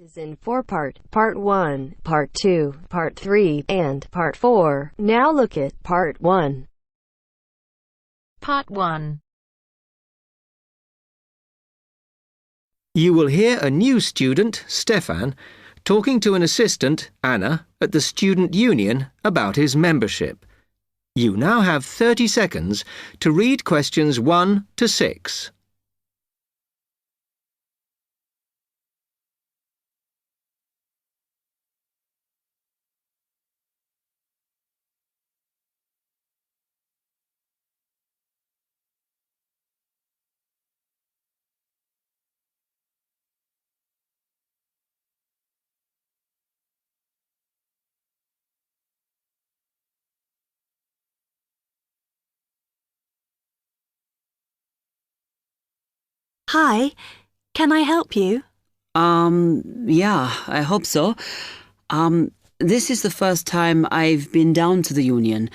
Is in four-part, Part 1, Part 2, Part 3, and Part 4. Now look at Part 1. Part 1. You will hear a new student, Stefan, talking to an assistant, Anna, at the student union about his membership. You now have 30 seconds to read questions 1 to 6. Hi, can I help you? Yeah, I hope so. This is the first time I've been down to the union.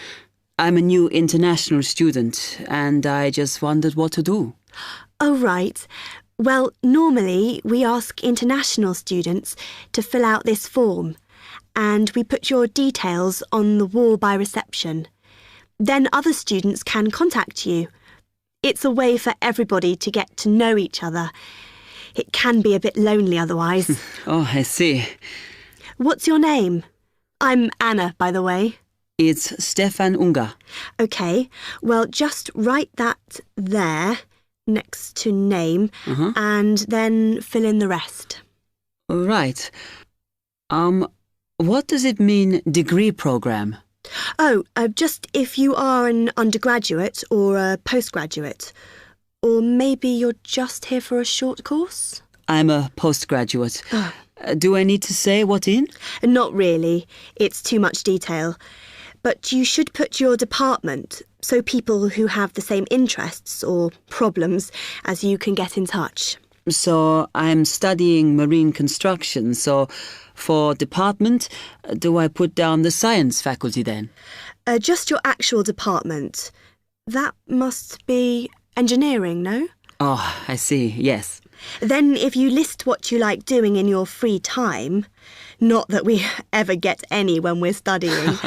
I'm a new international student, and I just wondered what to do. Oh, right. Well, normally we ask international students to fill out this form, and we put your details on the wall by reception. Then other students can contact you. It's a way for everybody to get to know each other. It can be a bit lonely otherwise. Oh, I see. What's your name? I'm Anna, by the way. It's Stefan Unger. OK, well, just write that there, next to name, and then fill in the rest. Right. What does it mean, degree program? Oh, just if you are an undergraduate or a postgraduate. Or maybe you're just here for a short course? I'm a postgraduate. Do I need to say what in? Not really. It's too much detail. But you should put your department, so people who have the same interests or problems as you can get in touch. So I'm studying marine construction, so for department, do I put down the science faculty then? Just your actual department. That must be engineering, no? Oh, I see, yes. Then if you list what you like doing in your free time, not that we ever get any when we're studying,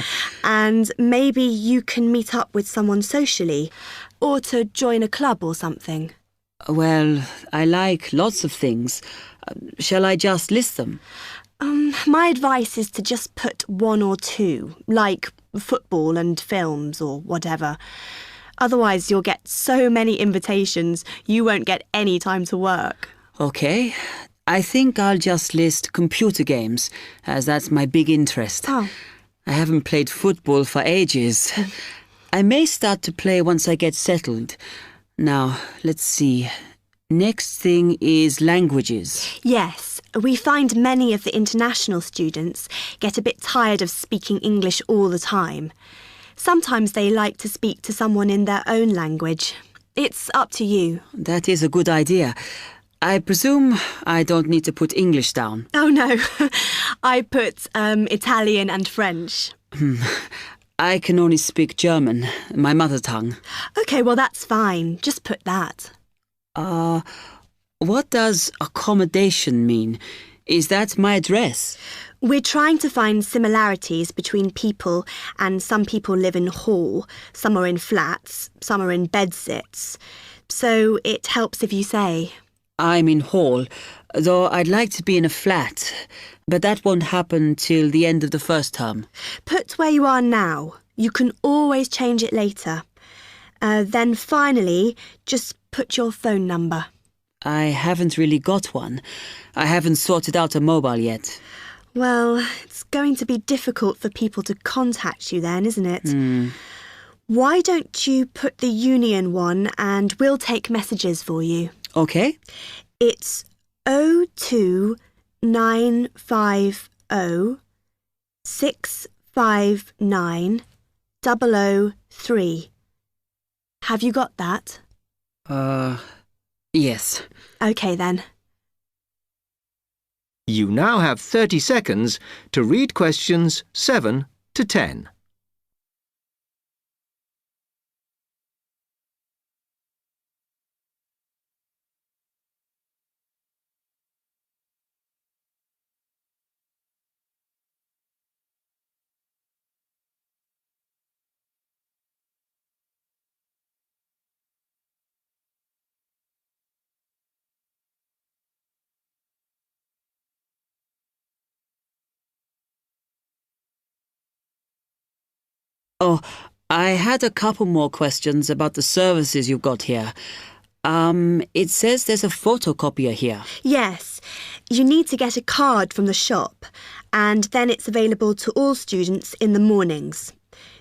and maybe you can meet up with someone socially, or to join a club or something. Well, I like lots of things. Shall I just list them? My advice is to just put one or two, like football and films or whatever. Otherwise, you'll get so many invitations, you won't get any time to work. OK. I think I'll just list computer games, as that's my big interest. Oh. I haven't played football for ages. I may start to play once I get settled. Now, let's see. Next thing is languages. Yes, we find many of the international students get a bit tired of speaking English all the time. Sometimes they like to speak to someone in their own language. It's up to you. That is a good idea. I presume I don't need to put English down. Oh, no. I put Italian and French. I can only speak German, my mother tongue. OK, well, that's fine. Just put that. What does accommodation mean? Is that my address? We're trying to find similarities between people, and some people live in hall, some are in flats, some are in bedsits. So it helps if you say. I'm in hall, though I'd like to be in a flat, but that won't happen till the end of the first term. Put where you are now. You can always change it later. Then finally, just put your phone number. I haven't really got one. I haven't sorted out a mobile yet. Well, it's going to be difficult for people to contact you then, isn't it? Why don't you put the union one and we'll take messages for you? OK. It's 02950 659 003. Have you got that? Yes. OK then. You now have 30 seconds to read questions 7 to 10. Oh, I had a couple more questions about the services you've got here. It says there's a photocopier here. Yes, you need to get a card from the shop, and then it's available to all students in the mornings.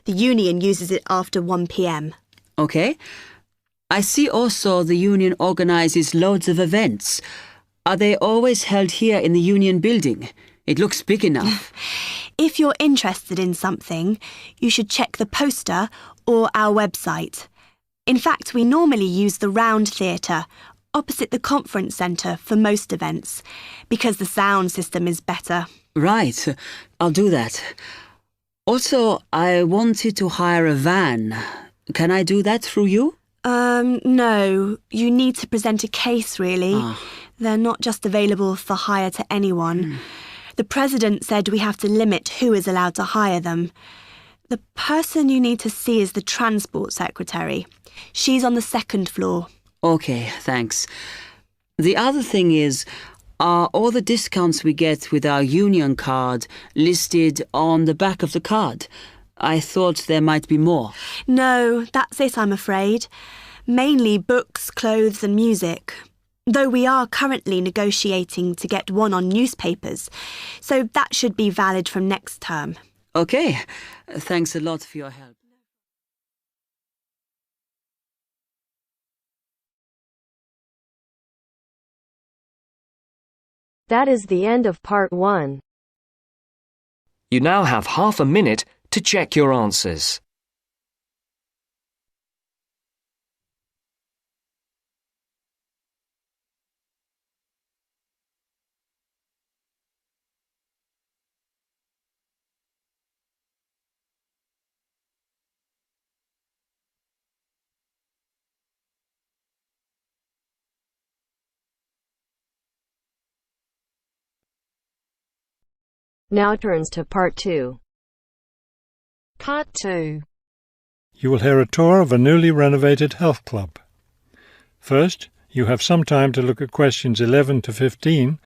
The union uses it after 1 p.m. Okay. I see also the union organises loads of events. Are they always held here in the union building? It looks big enough. If you're interested in something, you should check the poster or our website. In fact, we normally use the Round Theatre, opposite the conference centre for most events, because the sound system is better. Right, I'll do that. Also, I wanted to hire a van. Can I do that through you? No. You need to present a case, really. They're not just available for hire to anyone. The president said we have to limit who is allowed to hire them. The person you need to see is the transport secretary. She's on the 2nd floor. Okay, thanks. The other thing is, are all the discounts we get with our union card listed on the back of the card? I thought there might be more. No, that's it, I'm afraid. Mainly books, clothes and music. Though we are currently negotiating to get one on newspapers, so that should be valid from next term. Okay, thanks a lot for your help. That is the end of part 1. You now have half a minute to check your answers. Now turns to part 2. Part 2. You will hear a tour of a newly renovated health club. First, you have some time to look at questions 11 to 15.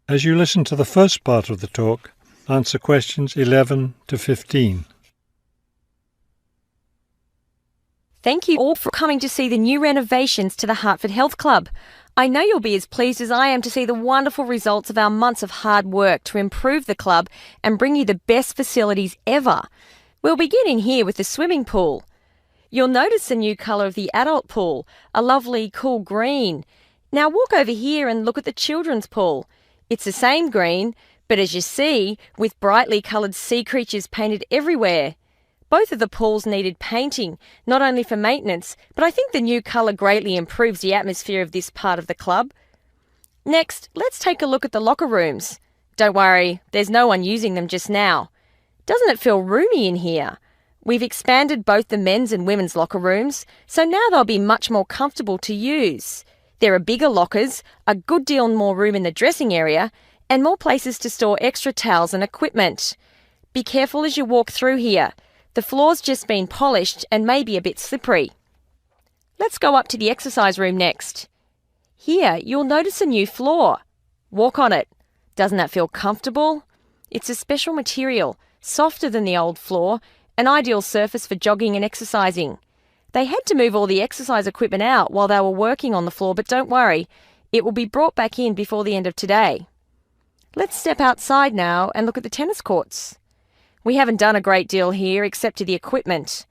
As you listen to the first part of the talk, answer questions 11 to 15. Thank you all for coming to see the new renovations to the Hartford Health Club. I know you'll be as pleased as I am to see the wonderful results of our months of hard work to improve the club and bring you the best facilities ever. We'll begin in here with the swimming pool. You'll notice the new colour of the adult pool, a lovely cool green. Now walk over here and look at the children's pool. It's the same green, but as you see, with brightly coloured sea creatures painted everywhere. Both of the pools needed painting, not only for maintenance, but I think the new colour greatly improves the atmosphere of this part of the club. Next, let's take a look at the locker rooms. Don't worry, there's no one using them just now. Doesn't it feel roomy in here? We've expanded both the men's and women's locker rooms, so now they'll be much more comfortable to use. There are bigger lockers, a good deal more room in the dressing area, and more places to store extra towels and equipment. Be careful as you walk through here. The floor's just been polished and may be a bit slippery. Let's go up to the exercise room next. Here, you'll notice a new floor. Walk on it. Doesn't that feel comfortable? It's a special material, softer than the old floor, an ideal surface for jogging and exercising. They had to move all the exercise equipment out while they were working on the floor, but don't worry, it will be brought back in before the end of today. Let's step outside now and look at the tennis courts. We haven't done a great deal here except to the equipment.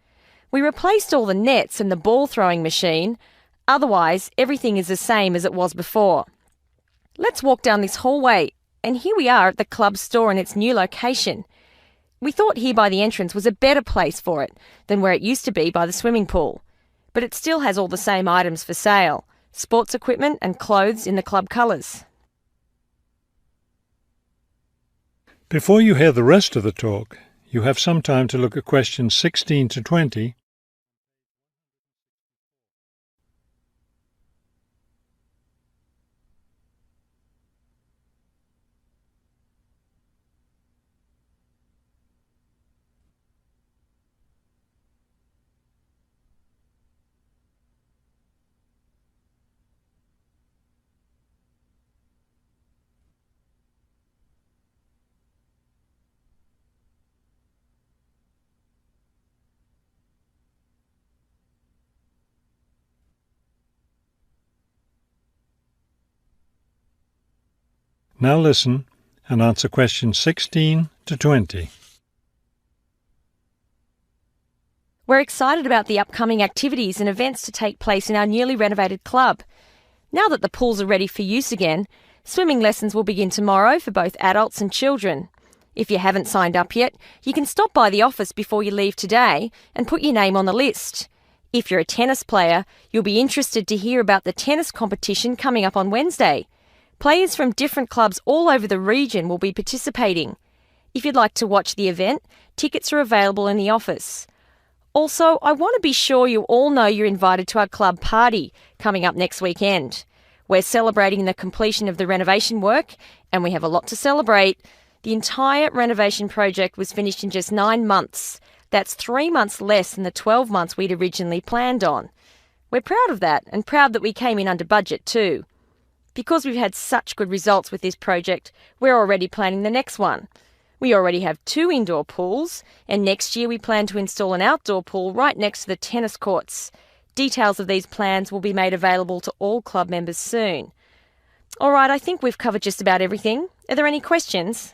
We replaced all the nets and the ball throwing machine. Otherwise, everything is the same as it was before. Let's walk down this hallway, and here we are at the club store in its new location. We thought here by the entrance was a better place for it than where it used to be by the swimming pool. But it still has all the same items for sale, sports equipment and clothes in the club colours. Before you hear the rest of the talk, you have some time to look at questions 16 to 20. Now listen and answer questions 16 to 20. We're excited about the upcoming activities and events to take place in our newly renovated club. Now that the pools are ready for use again, swimming lessons will begin tomorrow for both adults and children. If you haven't signed up yet, you can stop by the office before you leave today and put your name on the list. If you're a tennis player, you'll be interested to hear about the tennis competition coming up on Wednesday. Players from different clubs all over the region will be participating. If you'd like to watch the event, tickets are available in the office. Also, I want to be sure you all know you're invited to our club party coming up next weekend. We're celebrating the completion of the renovation work, and we have a lot to celebrate. The entire renovation project was finished in just 9 months. That's 3 months less than the 12 months we'd originally planned on. We're proud of that, and proud that we came in under budget too. Because we've had such good results with this project, we're already planning the next one. We already have 2 indoor pools, and next year we plan to install an outdoor pool right next to the tennis courts. Details of these plans will be made available to all club members soon. All right, I think we've covered just about everything. Are there any questions?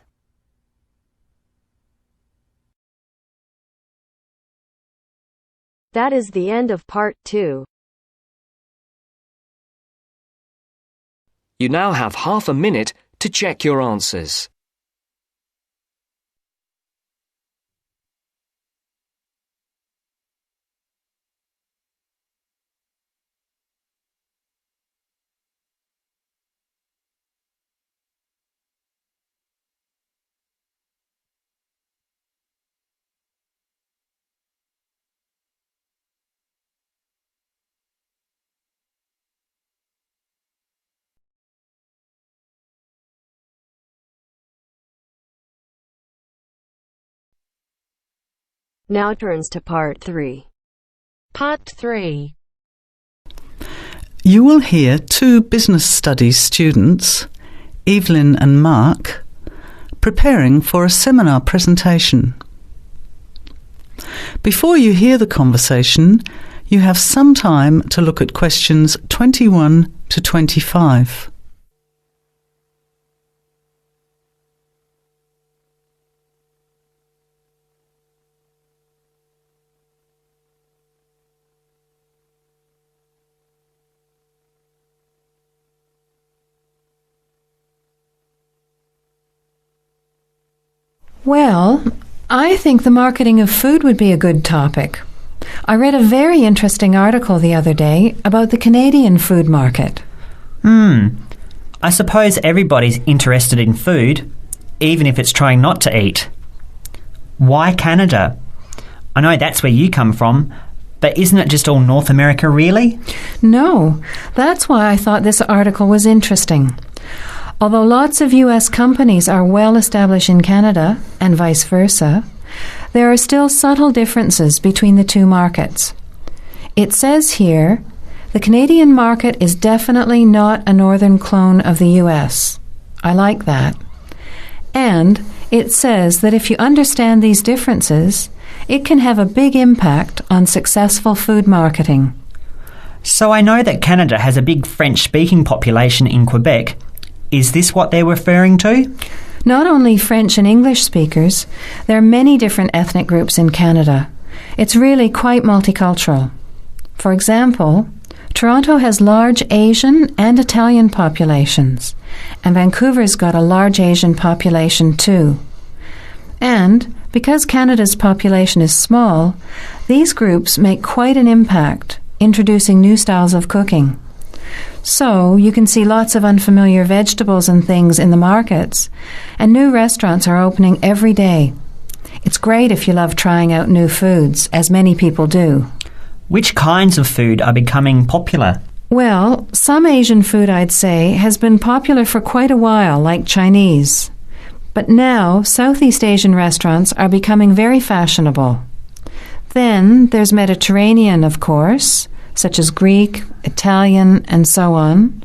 That is the end of part 2. You now have half a minute to check your answers. Now turns to part 3. Part 3. You will hear 2 business studies students, Evelyn and Mark, preparing for a seminar presentation. Before you hear the conversation, you have some time to look at questions 21 to 25. Well, I think the marketing of food would be a good topic. I read a very interesting article the other day about the Canadian food market. I suppose everybody's interested in food, even if it's trying not to eat. Why Canada? I know that's where you come from, but isn't it just all North America, really? No, that's why I thought this article was interesting. Although lots of US companies are well established in Canada, and vice versa, there are still subtle differences between the 2 markets. It says here, the Canadian market is definitely not a northern clone of the US. I like that. And it says that if you understand these differences, it can have a big impact on successful food marketing. So I know that Canada has a big French-speaking population in Quebec. Is this what they're referring to? Not only French and English speakers, there are many different ethnic groups in Canada. It's really quite multicultural. For example, Toronto has large Asian and Italian populations, and Vancouver's got a large Asian population too. And because Canada's population is small, these groups make quite an impact, introducing new styles of cooking. So you can see lots of unfamiliar vegetables and things in the markets, and new restaurants are opening every day. It's great if you love trying out new foods, as many people do. Which kinds of food are becoming popular? Well, some Asian food, I'd say, has been popular for quite a while, like Chinese. But now, Southeast Asian restaurants are becoming very fashionable. Then there's Mediterranean, of course, such as Greek, Italian, and so on.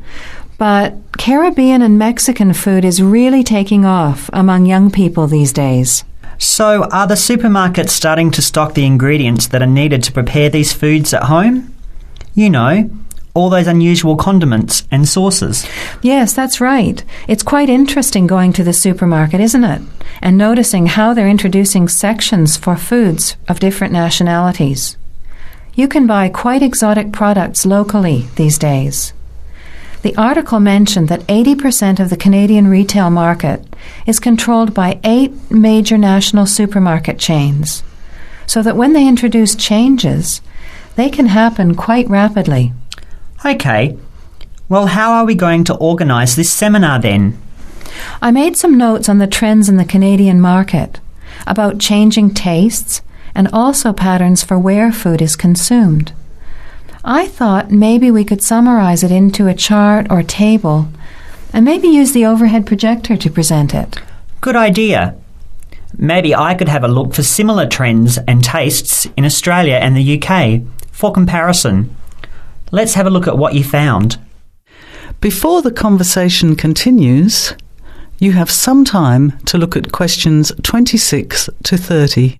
But Caribbean and Mexican food is really taking off among young people these days. So are the supermarkets starting to stock the ingredients that are needed to prepare these foods at home? You know, all those unusual condiments and sauces. Yes, that's right. It's quite interesting going to the supermarket, isn't it? And noticing how they're introducing sections for foods of different nationalities. You can buy quite exotic products locally these days. The article mentioned that 80% of the Canadian retail market is controlled by 8 major national supermarket chains, so that when they introduce changes, they can happen quite rapidly. OK. Well, how are we going to organise this seminar then? I made some notes on the trends in the Canadian market, about changing tastes, and also patterns for where food is consumed. I thought maybe we could summarize it into a chart or table, and maybe use the overhead projector to present it. Good idea. Maybe I could have a look for similar trends and tastes in Australia and the UK for comparison. Let's have a look at what you found. Before the conversation continues, you have some time to look at questions 26 to 30.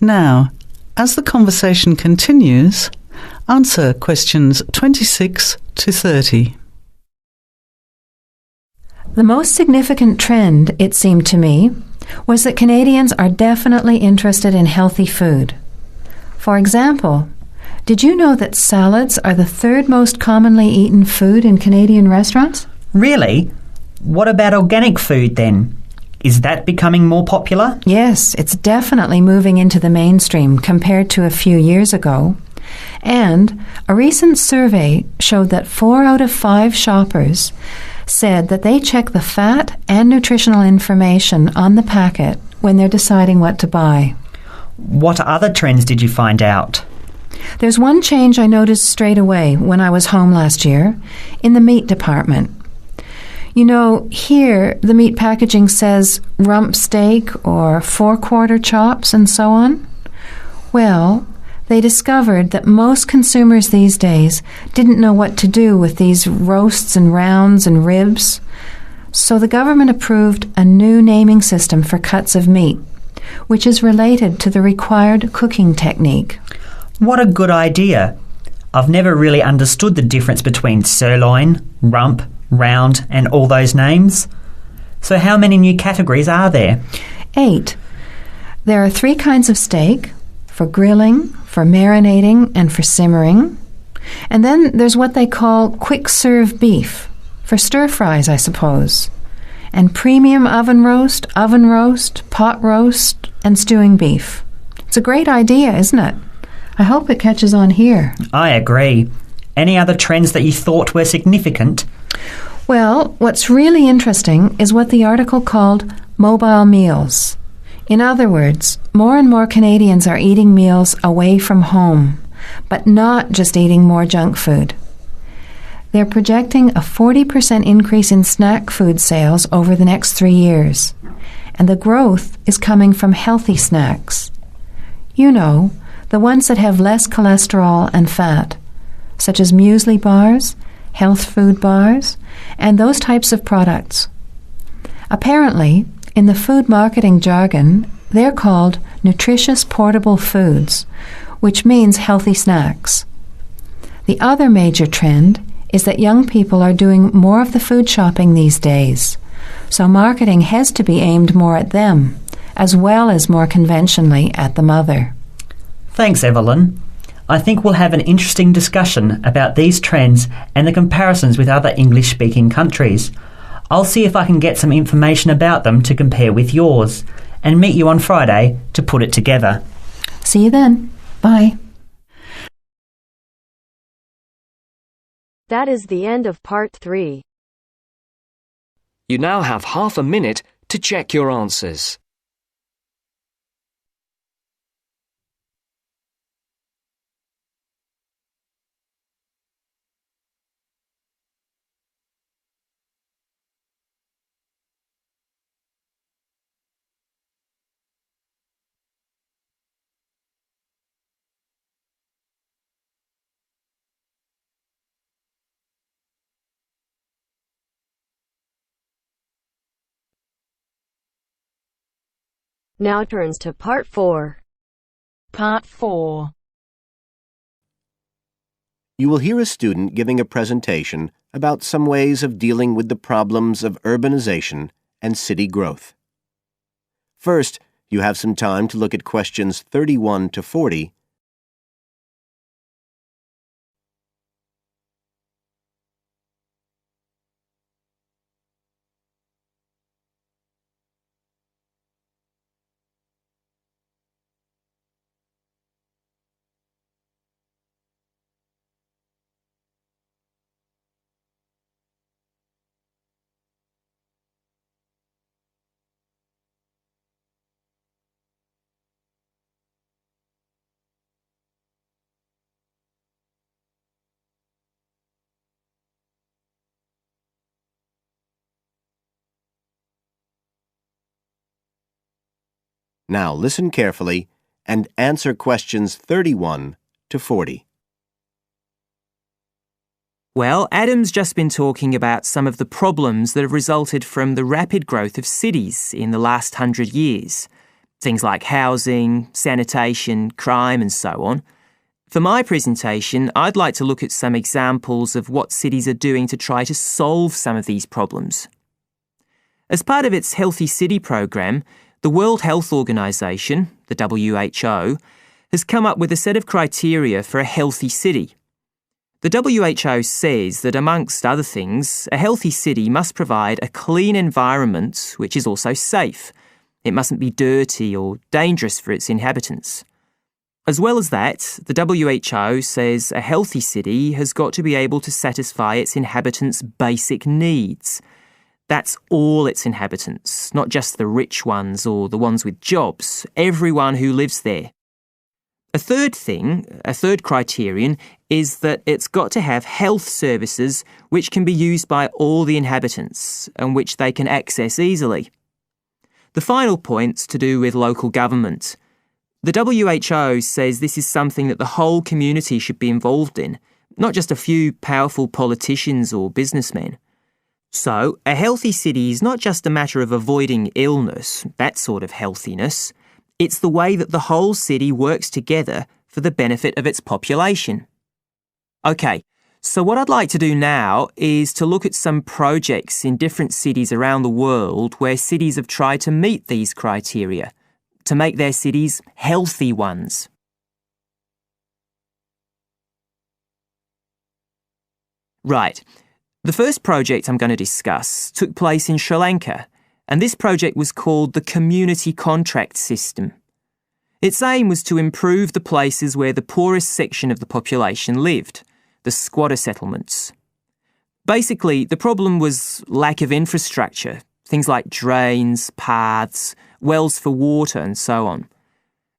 Now, as the conversation continues, answer questions 26 to 30. The most significant trend, it seemed to me, was that Canadians are definitely interested in healthy food. For example, did you know that salads are the 3rd most commonly eaten food in Canadian restaurants? Really? What about organic food then? Is that becoming more popular? Yes, it's definitely moving into the mainstream compared to a few years ago. And a recent survey showed that 4 out of 5 shoppers said that they check the fat and nutritional information on the packet when they're deciding what to buy. What other trends did you find out? There's one change I noticed straight away when I was home last year in the meat department. You know, here the meat packaging says rump steak or 4-quarter chops and so on. Well, they discovered that most consumers these days didn't know what to do with these roasts and rounds and ribs. So the government approved a new naming system for cuts of meat, which is related to the required cooking technique. What a good idea. I've never really understood the difference between sirloin, rump, round and all those names. So how many new categories are there? 8. There are 3 kinds of steak, for grilling, for marinating, and for simmering. And then there's what they call quick-serve beef, for stir-fries, I suppose. And premium oven roast, pot roast, and stewing beef. It's a great idea, isn't it? I hope it catches on here. I agree. Any other trends that you thought were significant? Well, what's really interesting is what the article called mobile meals. In other words, more and more Canadians are eating meals away from home, but not just eating more junk food. They're projecting a 40% increase in snack food sales over the next 3 years, and the growth is coming from healthy snacks. You know, the ones that have less cholesterol and fat, such as muesli bars, health food bars, and those types of products. Apparently, in the food marketing jargon, they're called nutritious portable foods, which means healthy snacks. The other major trend is that young people are doing more of the food shopping these days, so marketing has to be aimed more at them, as well as more conventionally at the mother. Thanks, Evelyn. I think we'll have an interesting discussion about these trends and the comparisons with other English-speaking countries. I'll see if I can get some information about them to compare with yours, and meet you on Friday to put it together. See you then. Bye. That is the end of part 3. You now have half a minute to check your answers. Now turns to part 4. Part 4. You will hear a student giving a presentation about some ways of dealing with the problems of urbanization and city growth. First, you have some time to look at questions 31 to 40. Now listen carefully and answer questions 31 to 40. Well, Adam's just been talking about some of the problems that have resulted from the rapid growth of cities in the last 100 years. Things like housing, sanitation, crime and so on. For my presentation, I'd like to look at some examples of what cities are doing to try to solve some of these problems. As part of its Healthy City program, the World Health Organization, the WHO, has come up with a set of criteria for a healthy city. The WHO says that, amongst other things, a healthy city must provide a clean environment which is also safe. It mustn't be dirty or dangerous for its inhabitants. As well as that, the WHO says a healthy city has got to be able to satisfy its inhabitants' basic needs. That's all its inhabitants, not just the rich ones or the ones with jobs, everyone who lives there. A third criterion, is that it's got to have health services which can be used by all the inhabitants and which they can access easily. The final point's to do with local government. The WHO says this is something that the whole community should be involved in, not just a few powerful politicians or businessmen. So, a healthy city is not just a matter of avoiding illness, that sort of healthiness. It's the way that the whole city works together for the benefit of its population. OK, so what I'd like to do now is to look at some projects in different cities around the world where cities have tried to meet these criteria, to make their cities healthy ones. Right. The first project I'm going to discuss took place in Sri Lanka, and this project was called the Community Contract System. Its aim was to improve the places where the poorest section of the population lived, the squatter settlements. Basically, the problem was lack of infrastructure, things like drains, paths, wells for water and so on.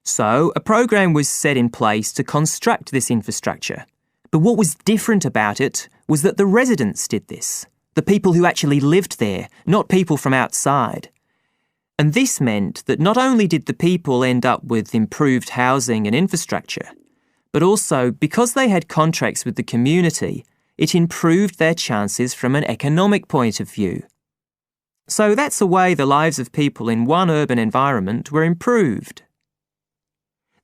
So, a program was set in place to construct this infrastructure. But what was different about it was that the residents did this, the people who actually lived there, not people from outside. And this meant that not only did the people end up with improved housing and infrastructure, but also, because they had contracts with the community, it improved their chances from an economic point of view. So that's the way the lives of people in one urban environment were improved.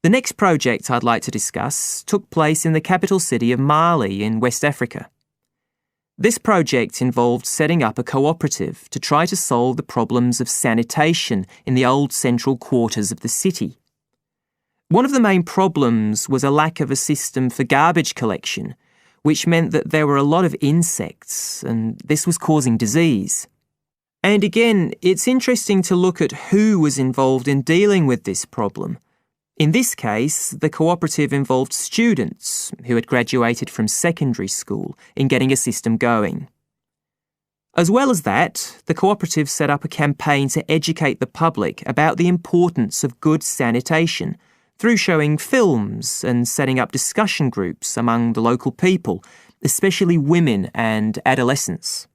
The next project I'd like to discuss took place in the capital city of Mali in West Africa. This project involved setting up a cooperative to try to solve the problems of sanitation in the old central quarters of the city. One of the main problems was a lack of a system for garbage collection, which meant that there were a lot of insects, and this was causing disease. And again, it's interesting to look at who was involved in dealing with this problem. In this case, the cooperative involved students who had graduated from secondary school in getting a system going. As well as that, the cooperative set up a campaign to educate the public about the importance of good sanitation through showing films and setting up discussion groups among the local people, especially women and adolescents.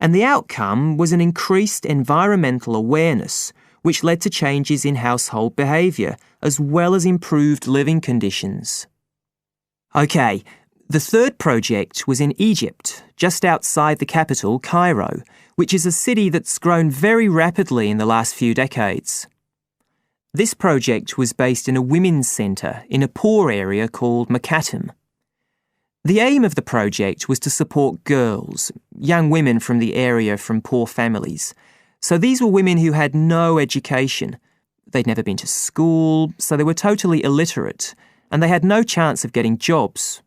And the outcome was an increased environmental awareness, which led to changes in household behaviour, as well as improved living conditions. OK, the third project was in Egypt, just outside the capital, Cairo, which is a city that's grown very rapidly in the last few decades. This project was based in a women's centre in a poor area called Makatim. The aim of the project was to support girls, young women from the area from poor families. So these were women who had no education. They'd never been to school, so they were totally illiterate, and they had no chance of getting jobs.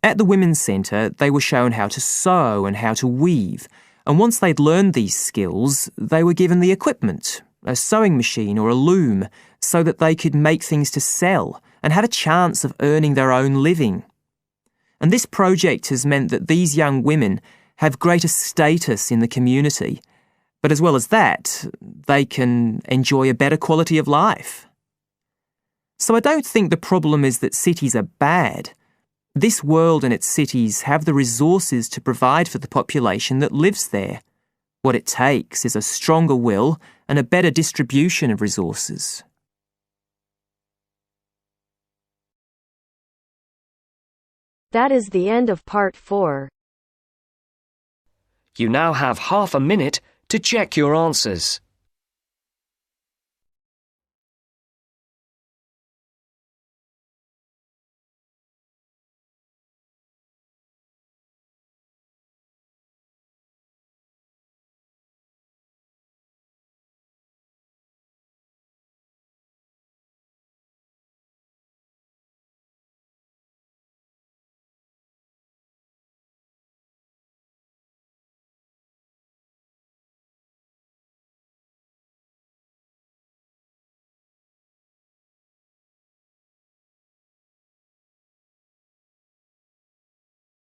At the women's centre, they were shown how to sew and how to weave, and once they'd learned these skills, they were given the equipment, a sewing machine or a loom, so that they could make things to sell and have a chance of earning their own living. And this project has meant that these young women have greater status in the community, but as well as that, they can enjoy a better quality of life. So I don't think the problem is that cities are bad. This world and its cities have the resources to provide for the population that lives there. What it takes is a stronger will and a better distribution of resources. That is the end of part 4. You now have half a minute to check your answers.